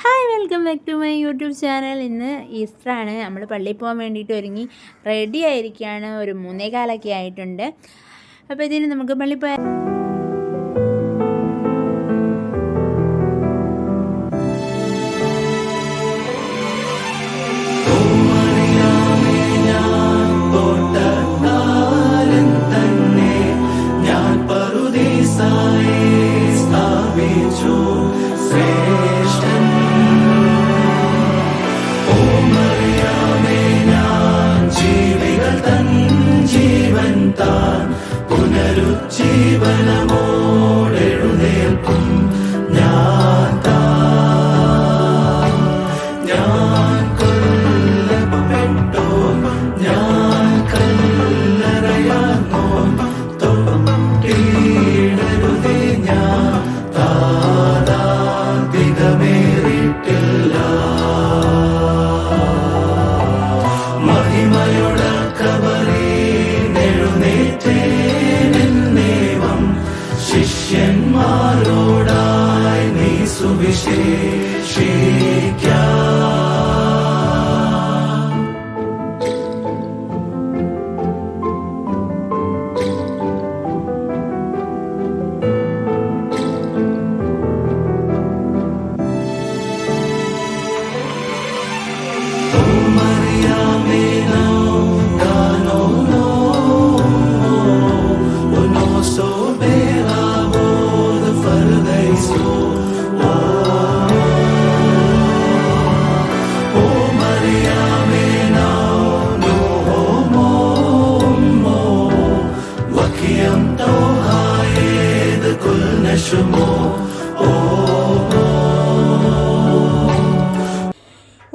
Hi, welcome back to my YouTube channel. ഇന്ന് ഈസ്റ്ററാണ്. നമ്മൾ പള്ളിയിൽ പോകാൻ വേണ്ടിയിട്ട് ഒരുങ്ങി റെഡി ആയിരിക്കുകയാണ്. ഒരു 3:15 ആയിട്ടുണ്ട്. അപ്പോൾ ഇതിന് നമുക്ക് പള്ളിയിൽ പോയാൽ പുനരുജ്ജീവനമോടെഴുന്നേൽക്കും ഞാൻ കൊല്ലപ്പെട്ടു, ഞാൻ കല്ലറയാർന്നോ, തൊട്ടിടരുതേ ഞാൻ താതാതികമേറിയിട്ടില്ല. മഹിമയുടെ ശിഷ്യന്മാരോടായി നീ സുവിശേഷിക്കാം. ഓ മറിയാമേ,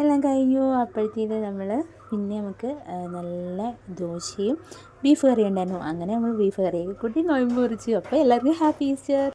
എല്ലാം കഴിഞ്ഞു. അപ്പോഴത്തേക്ക് പിന്നെ നമുക്ക് നല്ല ദോശയും ബീഫ് കറി ഉണ്ടായിരുന്നു. അങ്ങനെ നമ്മൾ ബീഫ് കറിയൊക്കെ കൂട്ടി നോയമ്പ് കുറിച്ചു. അപ്പോൾ എല്ലാവർക്കും ഹാപ്പി ഈസ്റ്റർ.